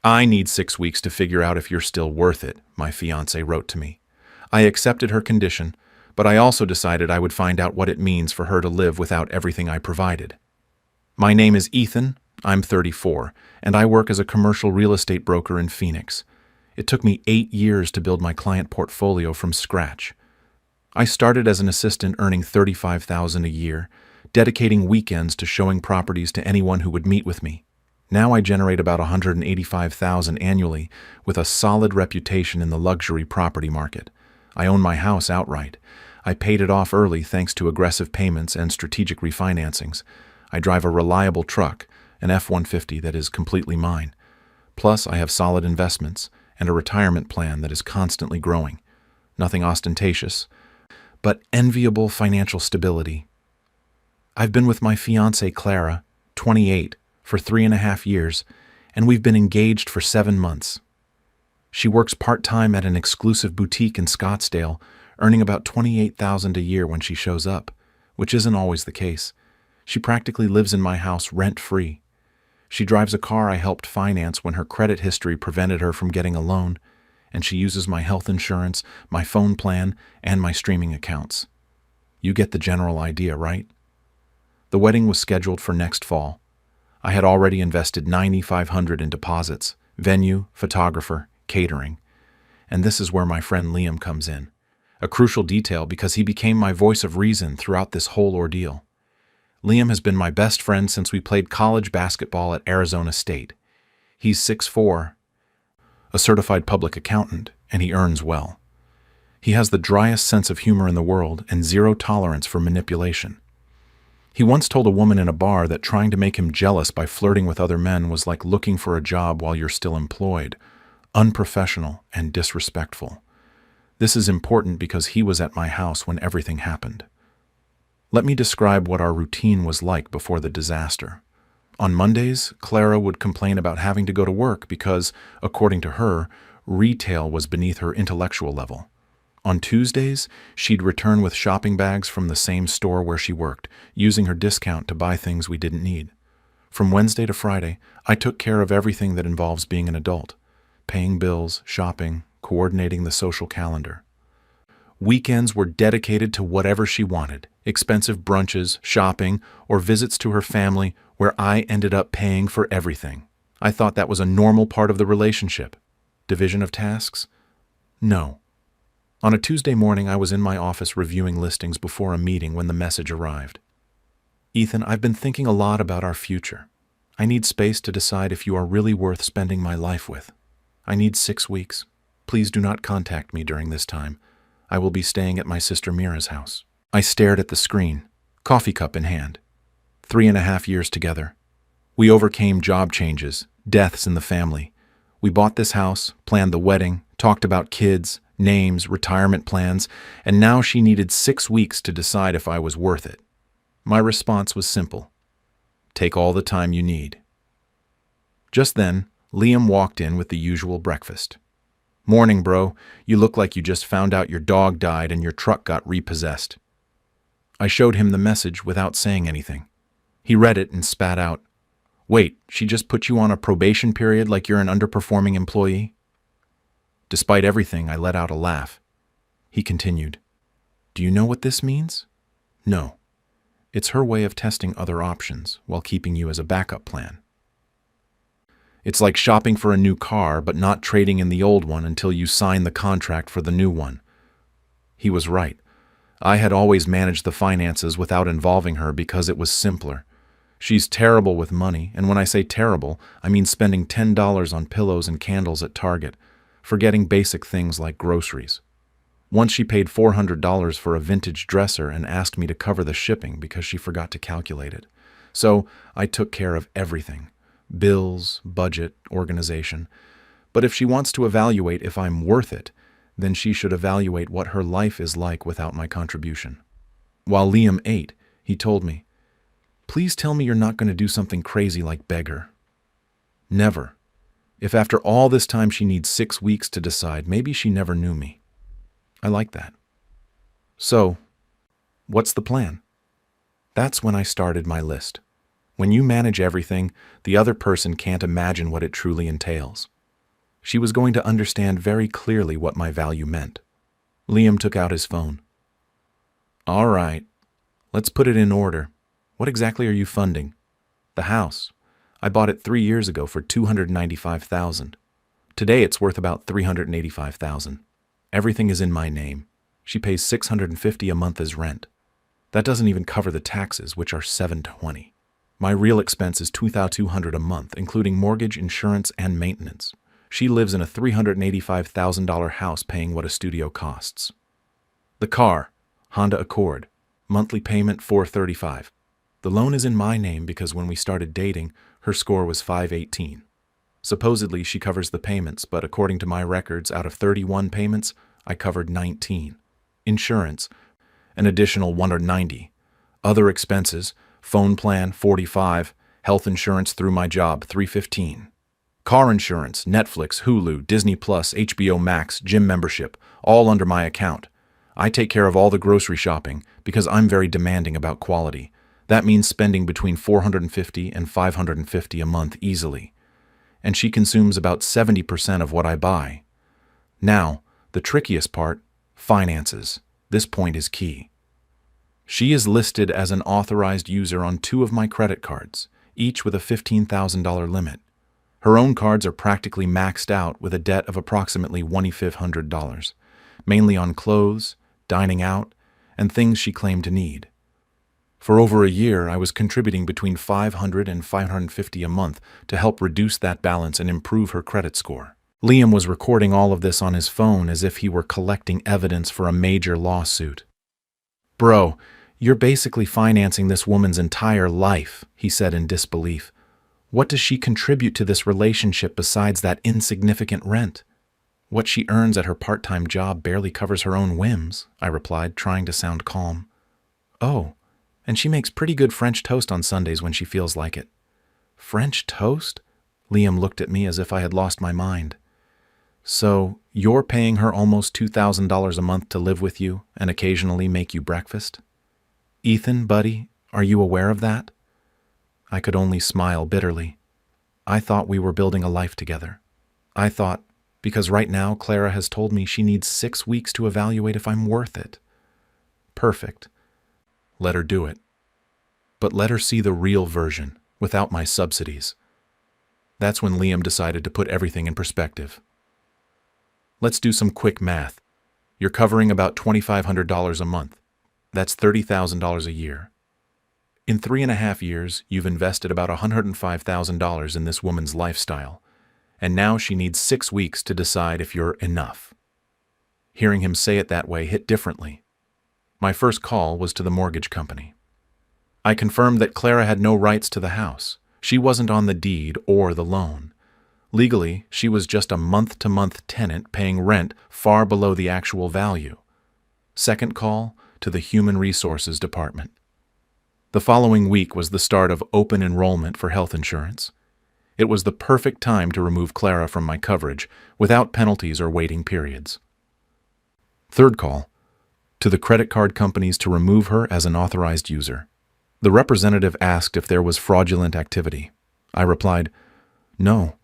I need 6 weeks to figure out if you're still worth it, my fiancée wrote to me. I accepted her condition, but I also decided I would find out what it means for her to live without everything I provided. My name is Ethan, I'm 34, and I work as a commercial real estate broker in Phoenix. It took me 8 years to build my client portfolio from scratch. I started as an assistant earning $35,000 a year, dedicating weekends to showing properties to anyone who would meet with me. Now I generate about $185,000 annually with a solid reputation in the luxury property market. I own my house outright. I paid it off early thanks to aggressive payments and strategic refinancings. I drive a reliable truck, an F-150 that is completely mine. Plus, I have solid investments and a retirement plan that is constantly growing. Nothing ostentatious, but enviable financial stability. I've been with my fiancée Clara, 28, for 3.5 years, and we've been engaged for 7 months. She works part-time at an exclusive boutique in Scottsdale, earning about $28,000 a year when she shows up, which isn't always the case. She practically lives in my house rent-free. She drives a car I helped finance when her credit history prevented her from getting a loan, and she uses my health insurance, my phone plan, and my streaming accounts. You get the general idea, right? The wedding was scheduled for next fall. I had already invested $9,500 in deposits, venue, photographer, catering. And this is where my friend Liam comes in. A crucial detail because he became my voice of reason throughout this whole ordeal. Liam has been my best friend since we played college basketball at Arizona State. He's 6'4", a certified public accountant, and he earns well. He has the driest sense of humor in the world and zero tolerance for manipulation. He once told a woman in a bar that trying to make him jealous by flirting with other men was like looking for a job while you're still employed, unprofessional and disrespectful. This is important because he was at my house when everything happened. Let me describe what our routine was like before the disaster. On Mondays, Clara would complain about having to go to work because, according to her, retail was beneath her intellectual level. On Tuesdays, she'd return with shopping bags from the same store where she worked, using her discount to buy things we didn't need. From Wednesday to Friday, I took care of everything that involves being an adult, paying bills, shopping, coordinating the social calendar. Weekends were dedicated to whatever she wanted, expensive brunches, shopping, or visits to her family where I ended up paying for everything. I thought that was a normal part of the relationship. Division of tasks? No. On a Tuesday morning, I was in my office reviewing listings before a meeting when the message arrived. Ethan, I've been thinking a lot about our future. I need space to decide if you are really worth spending my life with. I need 6 weeks. Please do not contact me during this time. I will be staying at my sister Mira's house. I stared at the screen, coffee cup in hand. 3.5 years together. We overcame job changes, deaths in the family. We bought this house, planned the wedding, talked about kids, names, retirement plans, and now she needed 6 weeks to decide if I was worth it. My response was simple. Take all the time you need. Just then, Liam walked in with the usual breakfast. Morning, bro. You look like you just found out your dog died and your truck got repossessed. I showed him the message without saying anything. He read it and spat out, Wait, she just put you on a probation period like you're an underperforming employee? Despite everything, I let out a laugh. He continued, Do you know what this means? No. It's her way of testing other options while keeping you as a backup plan. It's like shopping for a new car but not trading in the old one until you sign the contract for the new one. He was right. I had always managed the finances without involving her because it was simpler. She's terrible with money, and when I say terrible, I mean spending $10 on pillows and candles at Target, forgetting basic things like groceries. Once she paid $400 for a vintage dresser and asked me to cover the shipping because she forgot to calculate it. So I took care of everything. Bills, budget, organization. But if she wants to evaluate if I'm worth it, then she should evaluate what her life is like without my contribution. While Liam ate, he told me, Please tell me you're not going to do something crazy like beg her. Never. If after all this time she needs 6 weeks to decide, maybe she never knew me. I like that. So, what's the plan? That's when I started my list. When you manage everything, the other person can't imagine what it truly entails. She was going to understand very clearly what my value meant. Liam took out his phone. All right, let's put it in order. What exactly are you funding? The house. I bought it 3 years ago for $295,000. Today it's worth about $385,000. Everything is in my name. She pays $650 a month as rent. That doesn't even cover the taxes, which are $720. My real expense is $2,200 a month, including mortgage, insurance, and maintenance. She lives in a $385,000 house paying what a studio costs. The car, Honda Accord, monthly payment $435. The loan is in my name because when we started dating, her score was 518. Supposedly she covers the payments, but according to my records, out of 31 payments, I covered 19. Insurance, an additional $190. Other expenses, phone plan $45, health insurance through my job $315. Car insurance, Netflix, Hulu, Disney Plus, HBO Max, gym membership, all under my account. I take care of all the grocery shopping because I'm very demanding about quality. That means spending between $450 and $550 a month easily. And she consumes about 70% of what I buy. Now, the trickiest part, finances. This point is key. She is listed as an authorized user on 2 of my credit cards, each with a $15,000 limit. Her own cards are practically maxed out with a debt of approximately $2,500, mainly on clothes, dining out, and things she claimed to need. For over a year, I was contributing between $500 and $550 a month to help reduce that balance and improve her credit score. Liam was recording all of this on his phone as if he were collecting evidence for a major lawsuit. Bro, you're basically financing this woman's entire life, he said in disbelief. What does she contribute to this relationship besides that insignificant rent? What she earns at her part-time job barely covers her own whims, I replied, trying to sound calm. Oh, and she makes pretty good French toast on Sundays when she feels like it. French toast? Liam looked at me as if I had lost my mind. So, you're paying her almost $2,000 a month to live with you and occasionally make you breakfast? Ethan, buddy, are you aware of that? I could only smile bitterly. I thought we were building a life together. I thought, because right now Clara has told me she needs 6 weeks to evaluate if I'm worth it. Perfect. Let her do it. But let her see the real version, without my subsidies. That's when Liam decided to put everything in perspective. Let's do some quick math. You're covering about $2,500 a month. That's $30,000 a year. In 3.5 years, you've invested about $105,000 in this woman's lifestyle, and now she needs 6 weeks to decide if you're enough. Hearing him say it that way hit differently. My first call was to the mortgage company. I confirmed that Clara had no rights to the house. She wasn't on the deed or the loan. Legally, she was just a month-to-month tenant paying rent far below the actual value. Second call to the Human Resources Department. The following week was the start of open enrollment for health insurance. It was the perfect time to remove Clara from my coverage without penalties or waiting periods. Third call to the credit card companies to remove her as an authorized user. The representative asked if there was fraudulent activity. I replied, "No,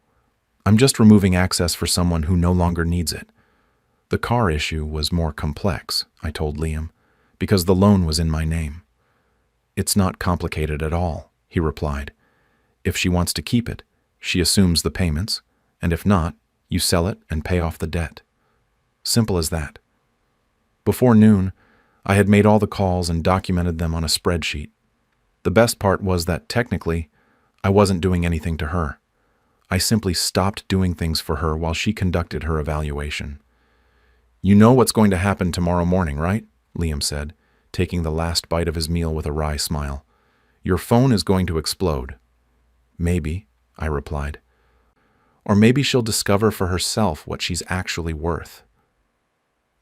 I'm just removing access for someone who no longer needs it." The car issue was more complex, I told Liam, because the loan was in my name. "It's not complicated at all," he replied. "If she wants to keep it, she assumes the payments, and if not, you sell it and pay off the debt. Simple as that." Before noon, I had made all the calls and documented them on a spreadsheet. The best part was that, technically, I wasn't doing anything to her. I simply stopped doing things for her while she conducted her evaluation. "You know what's going to happen tomorrow morning, right?" Liam said, taking the last bite of his meal with a wry smile. "Your phone is going to explode." "Maybe," I replied. "Or maybe she'll discover for herself what she's actually worth."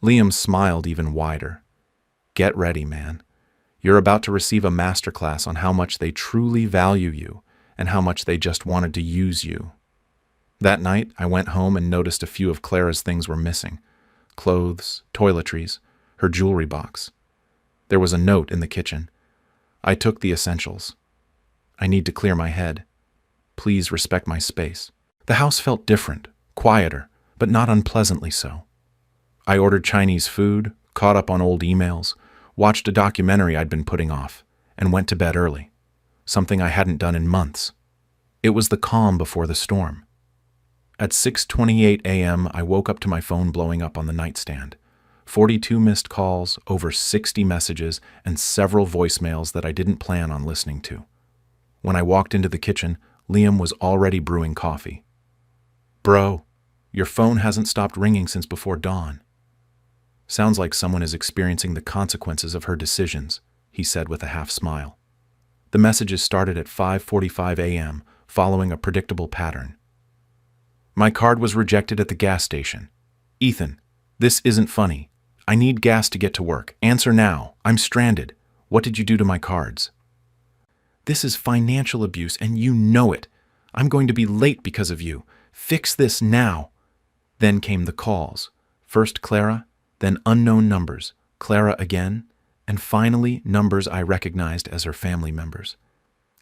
Liam smiled even wider. "Get ready, man. You're about to receive a masterclass on how much they truly value you and how much they just wanted to use you." That night, I went home and noticed a few of Clara's things were missing. Clothes, toiletries, her jewelry box. There was a note in the kitchen. I took the essentials. "I need to clear my head. Please respect my space." The house felt different, quieter, but not unpleasantly so. I ordered Chinese food, caught up on old emails, watched a documentary I'd been putting off, and went to bed early, something I hadn't done in months. It was the calm before the storm. At 6:28 a.m., I woke up to my phone blowing up on the nightstand. 42 missed calls, over 60 messages, and several voicemails that I didn't plan on listening to. When I walked into the kitchen, Liam was already brewing coffee. "Bro, your phone hasn't stopped ringing since before dawn." "Sounds like someone is experiencing the consequences of her decisions," he said with a half smile. The messages started at 5:45 a.m., following a predictable pattern. "My card was rejected at the gas station. Ethan, this isn't funny. I need gas to get to work. Answer now. I'm stranded. What did you do to my cards?" "This is financial abuse, and you know it. I'm going to be late because of you. Fix this now." Then came the calls. First Clara, then unknown numbers, Clara again, and finally numbers I recognized as her family members.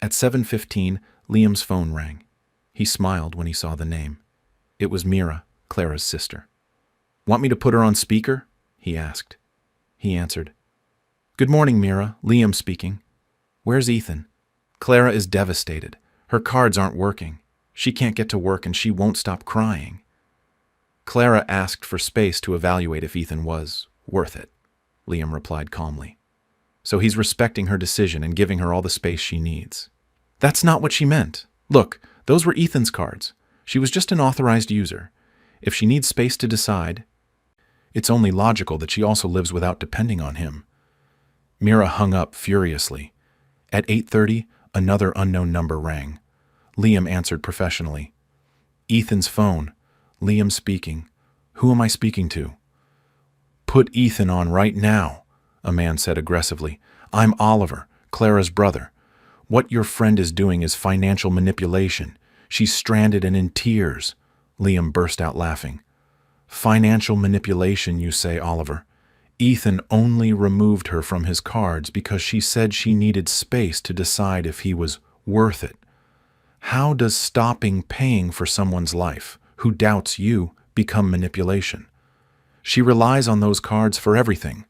At 7:15, Liam's phone rang. He smiled when he saw the name. It was Mira, Clara's sister. "Want me to put her on speaker?" he asked. He answered, "Good morning, Mira. Liam speaking. Where's Ethan? Clara is devastated. Her cards aren't working. She can't get to work and she won't stop crying." Clara asked for space to evaluate if Ethan was worth it, Liam replied calmly. "So he's respecting her decision and giving her all the space she needs." "That's not what she meant. Look, those were Ethan's cards. She was just an authorized user. If she needs space to decide, it's only logical that she also lives without depending on him." Mira hung up furiously. At 8:30, another unknown number rang. Liam answered professionally. "Ethan's phone. Liam speaking. Who am I speaking to?" "Put Ethan on right now," a man said aggressively. "I'm Oliver, Clara's brother. What your friend is doing is financial manipulation. She's stranded and in tears." Liam burst out laughing. "Financial manipulation, you say, Oliver? Ethan only removed her from his cards because she said she needed space to decide if he was worth it. How does stopping paying for someone's life, who doubts you, become manipulation? She relies on those cards for everything.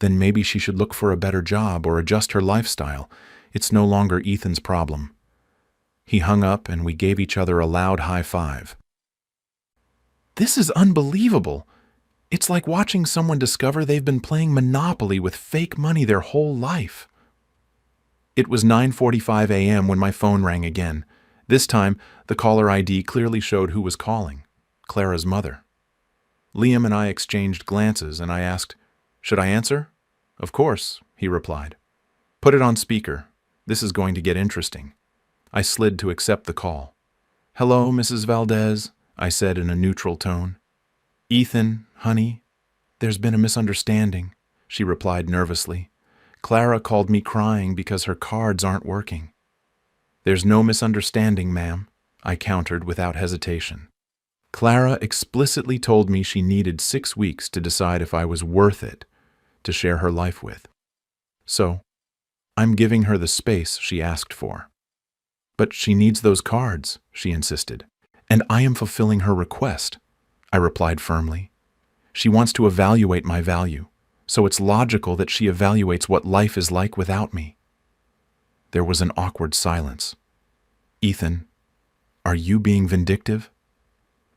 Then maybe she should look for a better job or adjust her lifestyle. It's no longer Ethan's problem." He hung up and we gave each other a loud high five. "This is unbelievable. It's like watching someone discover they've been playing Monopoly with fake money their whole life." It was 9:45 a.m. when my phone rang again. This time, the caller ID clearly showed who was calling: Clara's mother. Liam and I exchanged glances, and I asked, "Should I answer?" "Of course," he replied. "Put it on speaker. This is going to get interesting." I slid to accept the call. "Hello, Mrs. Valdez," I said in a neutral tone. "Ethan, honey, there's been a misunderstanding," she replied nervously. "Clara called me crying because her cards aren't working." "There's no misunderstanding, ma'am," I countered without hesitation. "Clara explicitly told me she needed 6 weeks to decide if I was worth it to share her life with. So, I'm giving her the space she asked for." "But she needs those cards," she insisted, "and I am fulfilling her request," I replied firmly. "She wants to evaluate my value, so it's logical that she evaluates what life is like without me." There was an awkward silence. "Ethan, are you being vindictive?"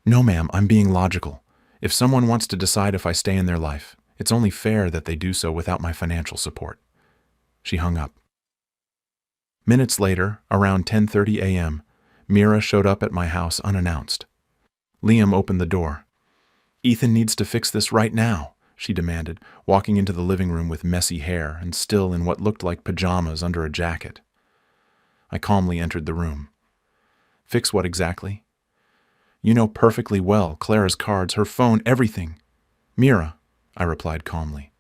"No, ma'am, I'm being logical. If someone wants to decide if I stay in their life, it's only fair that they do so without my financial support." She hung up. Minutes later, around 10:30 a.m., Mira showed up at my house unannounced. Liam opened the door. "Ethan needs to fix this right now," she demanded, walking into the living room with messy hair and still in what looked like pajamas under a jacket. I calmly entered the room. "Fix what exactly?" "You know perfectly well, Clara's cards, her phone, everything." "Mira," I replied calmly.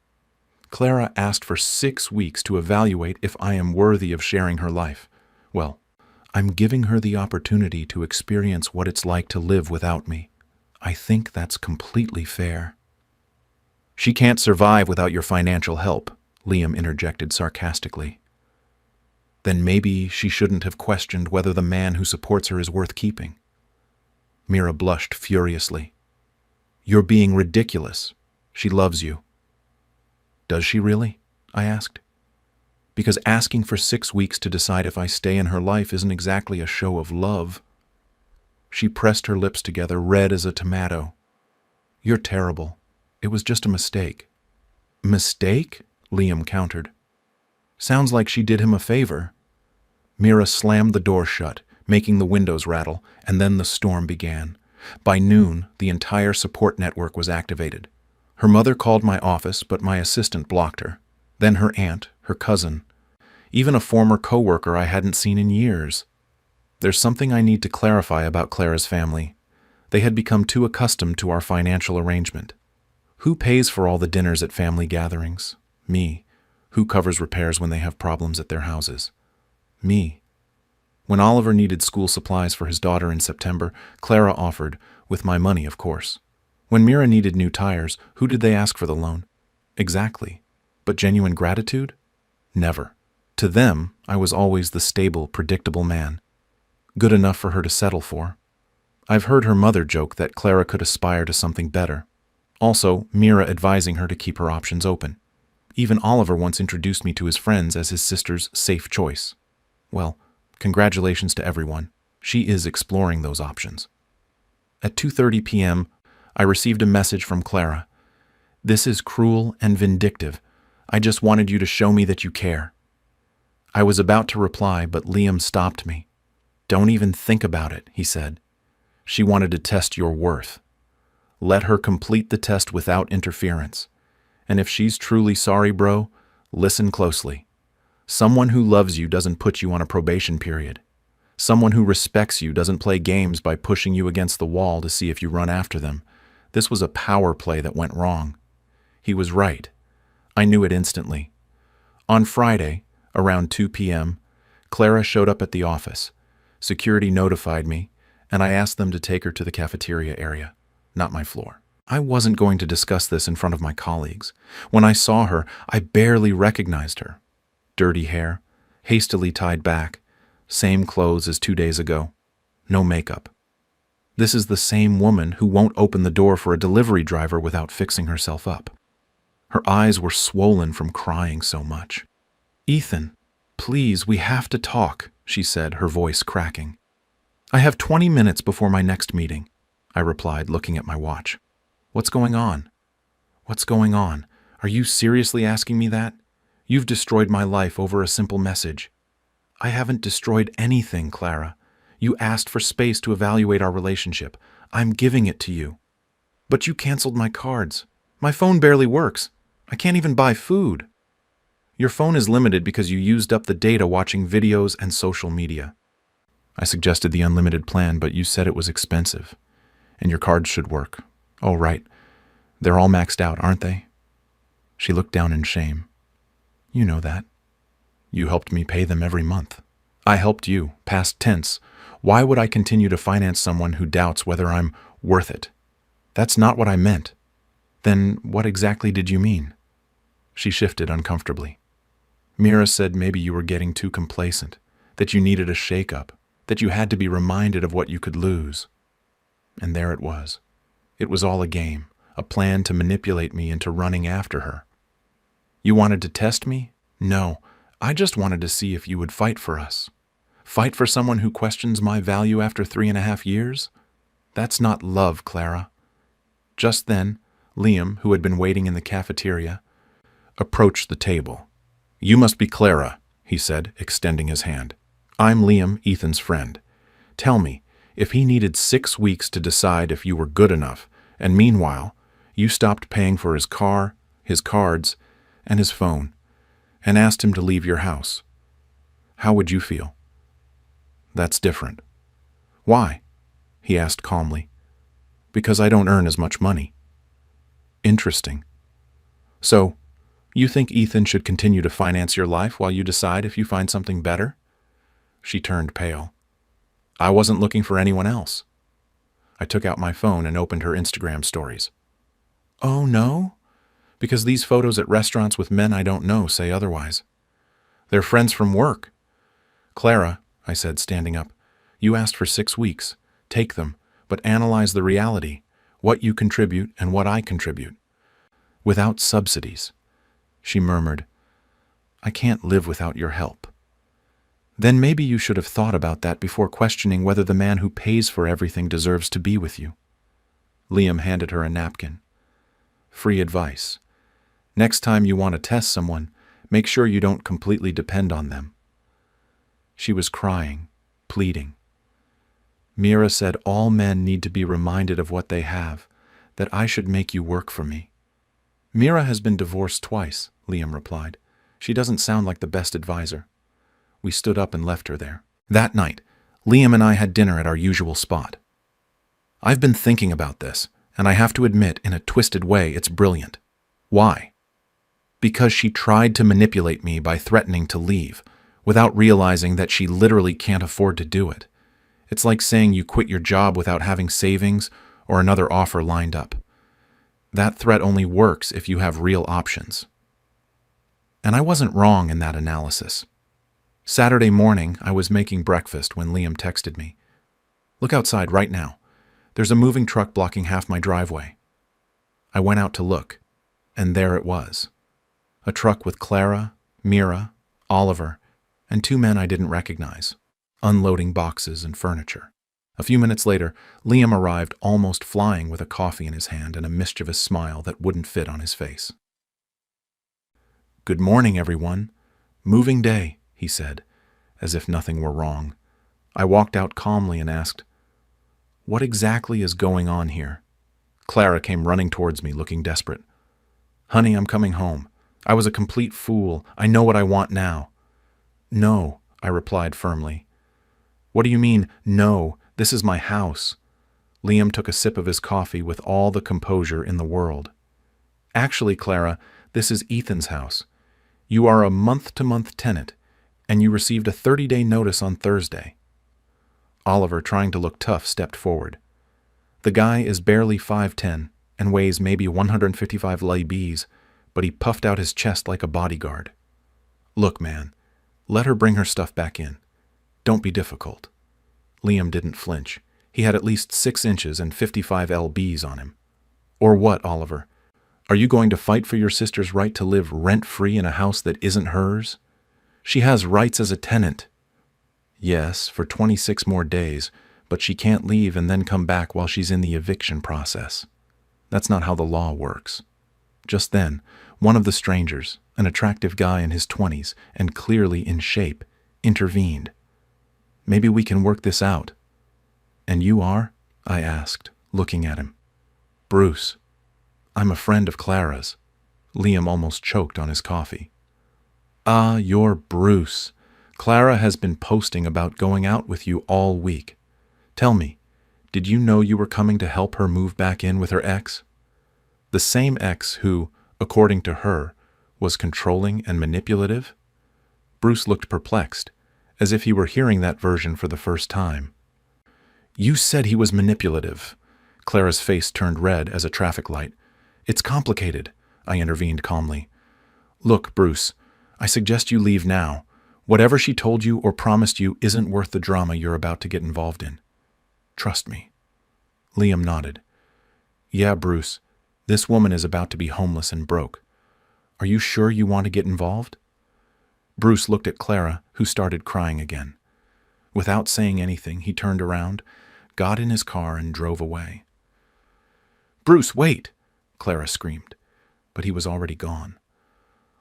"Clara asked for 6 weeks to evaluate if I am worthy of sharing her life. Well, I'm giving her the opportunity to experience what it's like to live without me. I think that's completely fair." "She can't survive without your financial help," Liam interjected sarcastically. "Then maybe she shouldn't have questioned whether the man who supports her is worth keeping." Mira blushed furiously. You're being ridiculous. She loves you. Does she really? I asked. Because asking for 6 weeks to decide if I stay in her life isn't exactly a show of love. She pressed her lips together, red as a tomato. You're terrible. It was just a mistake. Mistake? Liam countered. Sounds like she did him a favor. Mira slammed the door shut, making the windows rattle, and then the storm began. By noon, the entire support network was activated. Her mother called my office, but my assistant blocked her. Then her aunt, her cousin, even a former coworker I hadn't seen in years. There's something I need to clarify about Clara's family. They had become too accustomed to our financial arrangement. Who pays for all the dinners at family gatherings? Me. Who covers repairs when they have problems at their houses? Me. When Oliver needed school supplies for his daughter in September, Clara offered, with my money, of course. When Mira needed new tires, who did they ask for the loan? Exactly. But genuine gratitude? Never. To them, I was always the stable, predictable man. Good enough for her to settle for. I've heard her mother joke that Clara could aspire to something better. Also, Mira advising her to keep her options open. Even Oliver once introduced me to his friends as his sister's safe choice. Well, congratulations to everyone. She is exploring those options. At 2:30 p.m., I received a message from Clara. This is cruel and vindictive. I just wanted you to show me that you care. I was about to reply, but Liam stopped me. Don't even think about it, he said. She wanted to test your worth. Let her complete the test without interference. And if she's truly sorry, bro, listen closely. Someone who loves you doesn't put you on a probation period. Someone who respects you doesn't play games by pushing you against the wall to see if you run after them. This was a power play that went wrong. He was right. I knew it instantly. On Friday, around 2 p.m., Clara showed up at the office. Security notified me, and I asked them to take her to the cafeteria area, not my floor. I wasn't going to discuss this in front of my colleagues. When I saw her, I barely recognized her. Dirty hair, hastily tied back, same clothes as 2 days ago, no makeup. This is the same woman who won't open the door for a delivery driver without fixing herself up. Her eyes were swollen from crying so much. Ethan, please, we have to talk, she said, her voice cracking. I have 20 minutes before my next meeting, I replied, looking at my watch. What's going on? What's going on? Are you seriously asking me that? You've destroyed my life over a simple message. I haven't destroyed anything, Clara. You asked for space to evaluate our relationship. I'm giving it to you. But you canceled my cards. My phone barely works. I can't even buy food. Your phone is limited because you used up the data watching videos and social media. I suggested the unlimited plan, but you said it was expensive. And your cards should work. Oh, right. They're all maxed out, aren't they? She looked down in shame. You know that. You helped me pay them every month. I helped you, past tense. Why would I continue to finance someone who doubts whether I'm worth it? That's not what I meant. Then what exactly did you mean? She shifted uncomfortably. Mira said maybe you were getting too complacent, that you needed a shake-up, that you had to be reminded of what you could lose. And there it was. It was all a game, a plan to manipulate me into running after her. You wanted to test me? No, I just wanted to see if you would fight for us. Fight for someone who questions my value after 3.5 years? That's not love, Clara. Just then, Liam, who had been waiting in the cafeteria, approached the table. You must be Clara, he said, extending his hand. I'm Liam, Ethan's friend. Tell me, if he needed 6 weeks to decide if you were good enough, and meanwhile, you stopped paying for his car, his cards, and his phone, and asked him to leave your house, how would you feel? That's different. Why? He asked calmly. Because I don't earn as much money. Interesting. So, you think Ethan should continue to finance your life while you decide if you find something better? She turned pale. I wasn't looking for anyone else. I took out my phone and opened her Instagram stories. Oh, no? Because these photos at restaurants with men I don't know say otherwise. They're friends from work. Clara, I said, standing up, you asked for 6 weeks. Take them, but analyze the reality, what you contribute and what I contribute. Without subsidies. She murmured, I can't live without your help. Then maybe you should have thought about that before questioning whether the man who pays for everything deserves to be with you. Liam handed her a napkin. Free advice. Next time you want to test someone, make sure you don't completely depend on them. She was crying, pleading. Mira said all men need to be reminded of what they have, that I should make you work for me. Mira has been divorced twice, Liam replied. She doesn't sound like the best advisor. We stood up and left her there. That night, Liam and I had dinner at our usual spot. I've been thinking about this, and I have to admit, in a twisted way, it's brilliant. Why? Because she tried to manipulate me by threatening to leave, without realizing that she literally can't afford to do it. It's like saying you quit your job without having savings or another offer lined up. That threat only works if you have real options. And I wasn't wrong in that analysis. Saturday morning, I was making breakfast when Liam texted me. Look outside right now. There's a moving truck blocking half my driveway. I went out to look, and there it was. A truck with Clara, Mira, Oliver, and 2 men I didn't recognize, unloading boxes and furniture. A few minutes later, Liam arrived almost flying with a coffee in his hand and a mischievous smile that wouldn't fit on his face. Good morning, everyone. Moving day, he said, as if nothing were wrong. I walked out calmly and asked, What exactly is going on here? Clara came running towards me, looking desperate. Honey, I'm coming home. I was a complete fool. I know what I want now. No, I replied firmly. What do you mean, no? This is my house. Liam took a sip of his coffee with all the composure in the world. Actually, Clara, this is Ethan's house. You are a month-to-month tenant, and you received a 30-day notice on Thursday. Oliver, trying to look tough, stepped forward. The guy is barely 5'10" and weighs maybe 155 libs, but he puffed out his chest like a bodyguard. Look, man, let her bring her stuff back in. Don't be difficult. Liam didn't flinch. He had at least 6 inches and 55 lbs on him. Or what, Oliver? Are you going to fight for your sister's right to live rent-free in a house that isn't hers? She has rights as a tenant. Yes, for 26 more days, but she can't leave and then come back while she's in the eviction process. That's not how the law works. Just then, one of the strangers, an attractive guy in his 20s and clearly in shape, intervened. Maybe we can work this out. And you are? I asked, looking at him. Bruce. I'm a friend of Clara's. Liam almost choked on his coffee. Ah, you're Bruce. Clara has been posting about going out with you all week. Tell me, did you know you were coming to help her move back in with her ex? The same ex who, according to her, was controlling and manipulative? Bruce looked perplexed, as if he were hearing that version for the first time. You said he was manipulative. Clara's face turned red as a traffic light. It's complicated, I intervened calmly. Look, Bruce, I suggest you leave now. Whatever she told you or promised you isn't worth the drama you're about to get involved in. Trust me. Liam nodded. Yeah, Bruce, this woman is about to be homeless and broke. Are you sure you want to get involved? Bruce looked at Clara, who started crying again. Without saying anything, he turned around, got in his car, and drove away. Bruce, wait! Clara screamed, but he was already gone.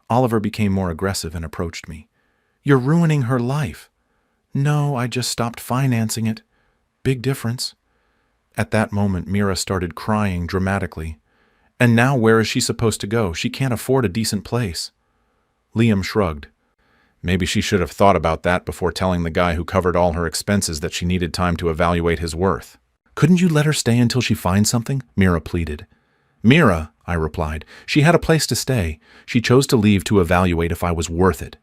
Oliver became more aggressive and approached me. You're ruining her life. No, I just stopped financing it. Big difference. At that moment, Mira started crying dramatically. And now where is she supposed to go? She can't afford a decent place. Liam shrugged. Maybe she should have thought about that before telling the guy who covered all her expenses that she needed time to evaluate his worth. Couldn't you let her stay until she finds something? Mira pleaded. Mira, I replied. She had a place to stay. She chose to leave to evaluate if I was worth it.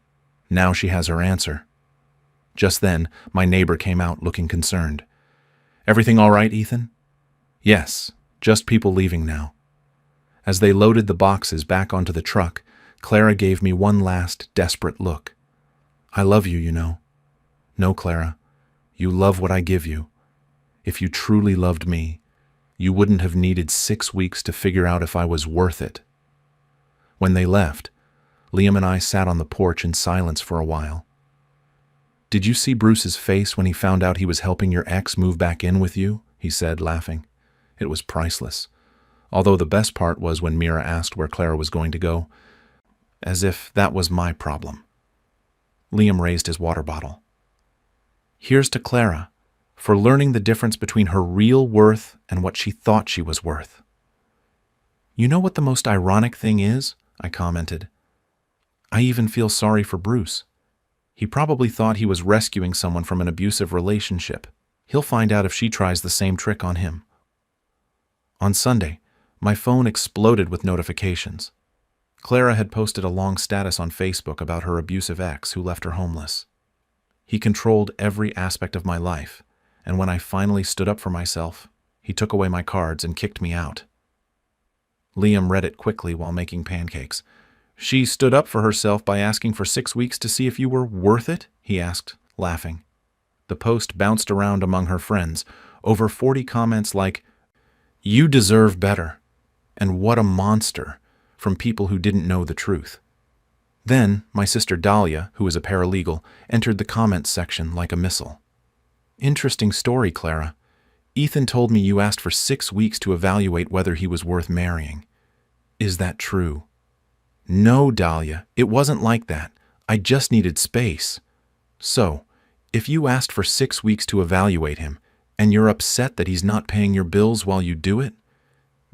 Now she has her answer. Just then, my neighbor came out looking concerned. Everything all right, Ethan? Yes, just people leaving now. As they loaded the boxes back onto the truck, Clara gave me one last desperate look. I love you, you know. No, Clara, you love what I give you. If you truly loved me, you wouldn't have needed 6 weeks to figure out if I was worth it." When they left, Liam and I sat on the porch in silence for a while. "Did you see Bruce's face when he found out he was helping your ex move back in with you?" he said, laughing. It was priceless. Although the best part was when Mira asked where Clara was going to go, as if that was my problem. Liam raised his water bottle. "Here's to Clara, for learning the difference between her real worth and what she thought she was worth." "You know what the most ironic thing is?" I commented. "I even feel sorry for Bruce. He probably thought he was rescuing someone from an abusive relationship. He'll find out if she tries the same trick on him." On Sunday, my phone exploded with notifications. Clara had posted a long status on Facebook about her abusive ex who left her homeless. He controlled every aspect of my life, and when I finally stood up for myself, he took away my cards and kicked me out. Liam read it quickly while making pancakes. "She stood up for herself by asking for 6 weeks to see if you were worth it?" he asked, laughing. The post bounced around among her friends, over 40 comments like, "You deserve better," and "What a monster," from people who didn't know the truth. Then, my sister Dahlia, who is a paralegal, entered the comments section like a missile. "Interesting story, Clara. Ethan told me you asked for 6 weeks to evaluate whether he was worth marrying. Is that true?" "No, Dahlia, it wasn't like that. I just needed space." "So, if you asked for 6 weeks to evaluate him, and you're upset that he's not paying your bills while you do it?"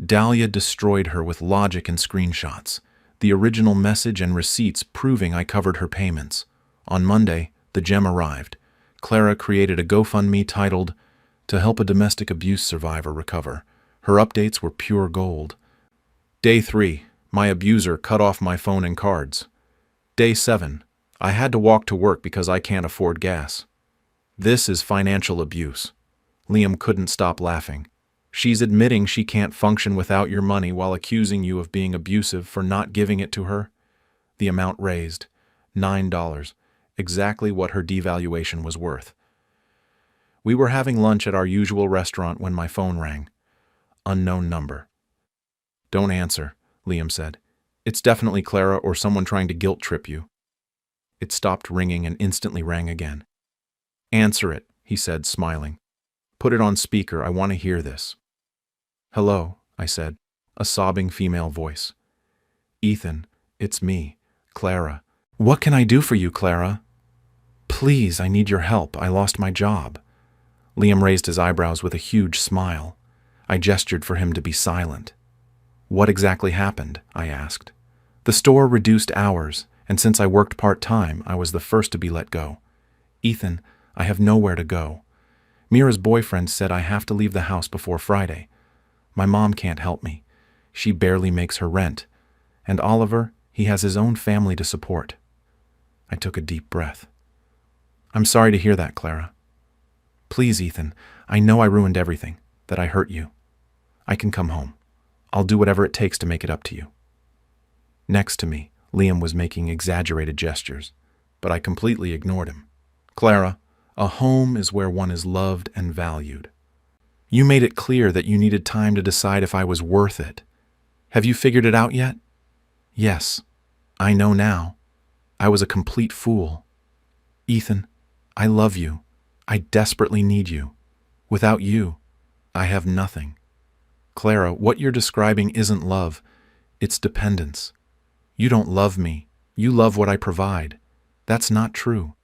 Dahlia destroyed her with logic and screenshots, the original message and receipts proving I covered her payments. On Monday, the gem arrived. Clara created a GoFundMe titled, "To Help a Domestic Abuse Survivor Recover." Her updates were pure gold. Day 3, my abuser cut off my phone and cards. Day 7, I had to walk to work because I can't afford gas. This is financial abuse. Liam couldn't stop laughing. She's admitting she can't function without your money while accusing you of being abusive for not giving it to her. The amount raised, $9, exactly what her devaluation was worth. We were having lunch at our usual restaurant when my phone rang. Unknown number. "Don't answer," Liam said. "It's definitely Clara or someone trying to guilt trip you." It stopped ringing and instantly rang again. "Answer it," he said, smiling. "Put it on speaker, I want to hear this." "Hello," I said, a sobbing female voice. "Ethan, it's me, Clara." "What can I do for you, Clara?" "Please, I need your help. I lost my job." Liam raised his eyebrows with a huge smile. I gestured for him to be silent. "What exactly happened?" I asked. "The store reduced hours, and since I worked part-time, I was the first to be let go. Ethan, I have nowhere to go. Mira's boyfriend said I have to leave the house before Friday. My mom can't help me. She barely makes her rent. And Oliver, he has his own family to support." I took a deep breath. "I'm sorry to hear that, Clara. Please, Ethan, I know I ruined everything, that I hurt you. I can come home. I'll do whatever it takes to make it up to you." Next to me, Liam was making exaggerated gestures, but I completely ignored him. "Clara, a home is where one is loved and valued. You made it clear that you needed time to decide if I was worth it. Have you figured it out yet?" "Yes, I know now. I was a complete fool. Ethan, I love you. I desperately need you. Without you, I have nothing. Clara, what you're describing isn't love, it's dependence. You don't love me. You love what I provide. That's not true."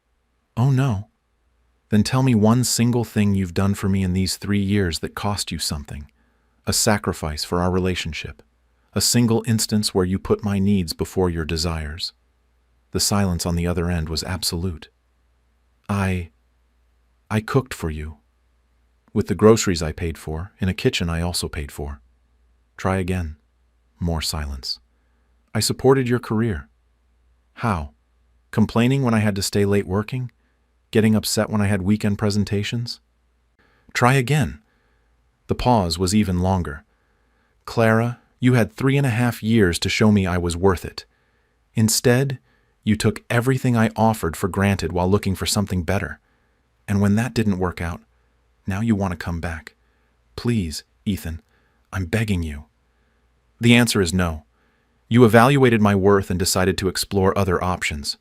"Oh no." "Then tell me one single thing you've done for me in these 3 years that cost you something. A sacrifice for our relationship. A single instance where you put my needs before your desires." The silence on the other end was absolute. I cooked for you. With the groceries I paid for, in a kitchen I also paid for." Try again. More silence. "I supported your career." "How? Complaining when I had to stay late working? Getting upset when I had weekend presentations?" Try again. The pause was even longer. "Clara, you had 3.5 years to show me I was worth it. Instead, you took everything I offered for granted while looking for something better. And when that didn't work out, Now you want to come back. Please, Ethan, I'm begging you. The answer is no. You evaluated my worth and decided to explore other options.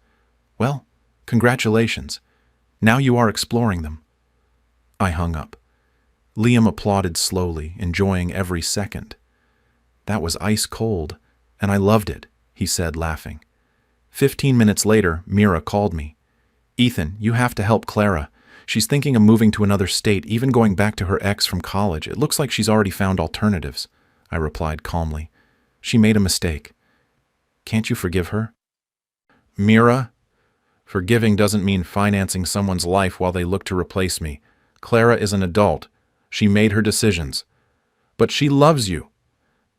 Well, congratulations. Now you are exploring them. I hung up. Liam applauded slowly, enjoying every second. That was ice cold, and I loved it, he said, laughing. 15 minutes later, Mira called me. Ethan, you have to help Clara. She's thinking of moving to another state, even going back to her ex from college. It looks like she's already found alternatives, I replied calmly. She made a mistake. Can't you forgive her? Mira, forgiving doesn't mean financing someone's life while they look to replace me. Clara is an adult. She made her decisions. But she loves you.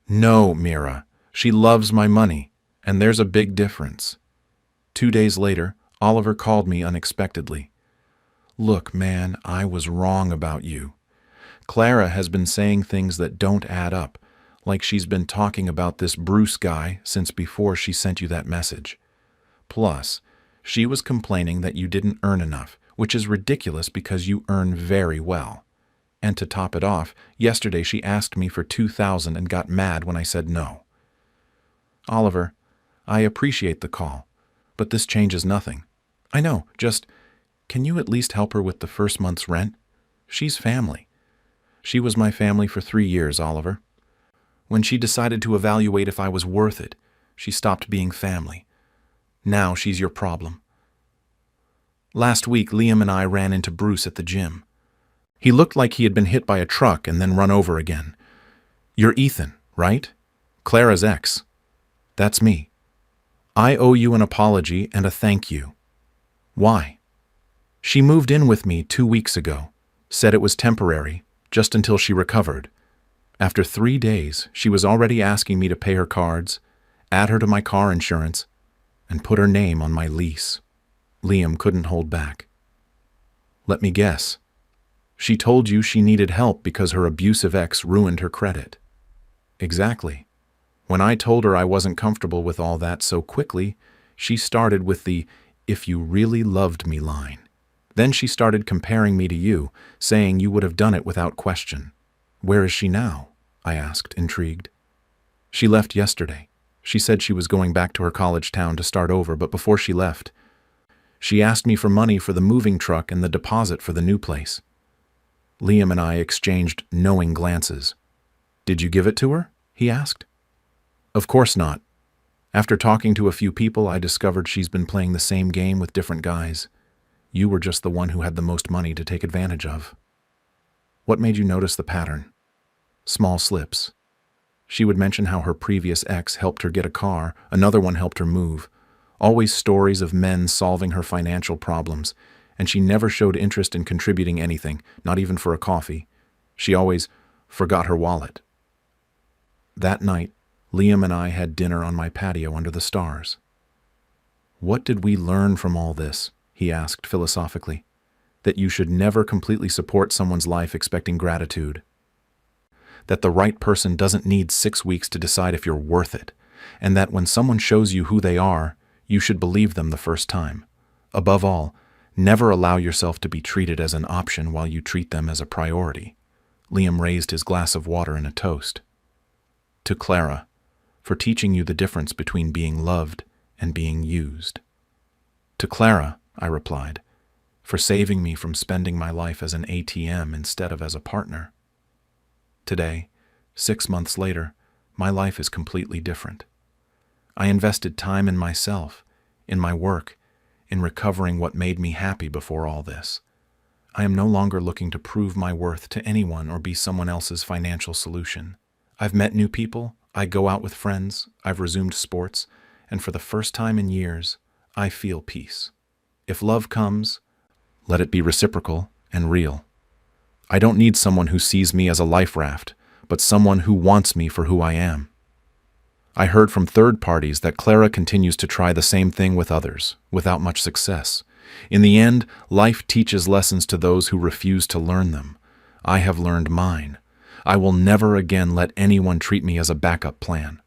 No, Mira. She loves my money, and there's a big difference. 2 days later, Oliver called me unexpectedly. Look, man, I was wrong about you. Clara has been saying things that don't add up, like she's been talking about this Bruce guy since before she sent you that message. Plus, she was complaining that you didn't earn enough, which is ridiculous because you earn very well. And to top it off, yesterday she asked me for $2,000 and got mad when I said no. Oliver, I appreciate the call, but this changes nothing. I know, just, can you at least help her with the first month's rent? She's family. She was my family for 3 years, Oliver. When she decided to evaluate if I was worth it, she stopped being family. Now she's your problem. Last week, Liam and I ran into Bruce at the gym. He looked like he had been hit by a truck and then run over again. You're Ethan, right? Clara's ex. That's me. I owe you an apology and a thank you. Why? She moved in with me 2 weeks ago, said it was temporary, just until she recovered. After 3 days, she was already asking me to pay her cards, add her to my car insurance, and put her name on my lease. Liam couldn't hold back. Let me guess. She told you she needed help because her abusive ex ruined her credit. Exactly. When I told her I wasn't comfortable with all that so quickly, she started with the "if you really loved me" line. Then she started comparing me to you, saying you would have done it without question. Where is she now? I asked, intrigued. She left yesterday. She said she was going back to her college town to start over, but before she left, she asked me for money for the moving truck and the deposit for the new place. Liam and I exchanged knowing glances. Did you give it to her? He asked. Of course not. After talking to a few people, I discovered she's been playing the same game with different guys. You were just the one who had the most money to take advantage of. What made you notice the pattern? Small slips. She would mention how her previous ex helped her get a car, another one helped her move. Always stories of men solving her financial problems, and she never showed interest in contributing anything, not even for a coffee. She always forgot her wallet. That night, Liam and I had dinner on my patio under the stars. What did we learn from all this? He asked philosophically. That you should never completely support someone's life expecting gratitude. That the right person doesn't need 6 weeks to decide if you're worth it, and that when someone shows you who they are, you should believe them the first time. Above all, never allow yourself to be treated as an option while you treat them as a priority. Liam raised his glass of water in a toast. To Clara, for teaching you the difference between being loved and being used. To Clara, I replied, for saving me from spending my life as an ATM instead of as a partner. Today, 6 months later, my life is completely different. I invested time in myself, in my work, in recovering what made me happy before all this. I am no longer looking to prove my worth to anyone or be someone else's financial solution. I've met new people, I go out with friends, I've resumed sports, and for the first time in years, I feel peace. If love comes, let it be reciprocal and real. I don't need someone who sees me as a life raft, but someone who wants me for who I am. I heard from third parties that Clara continues to try the same thing with others, without much success. In the end, life teaches lessons to those who refuse to learn them. I have learned mine. I will never again let anyone treat me as a backup plan.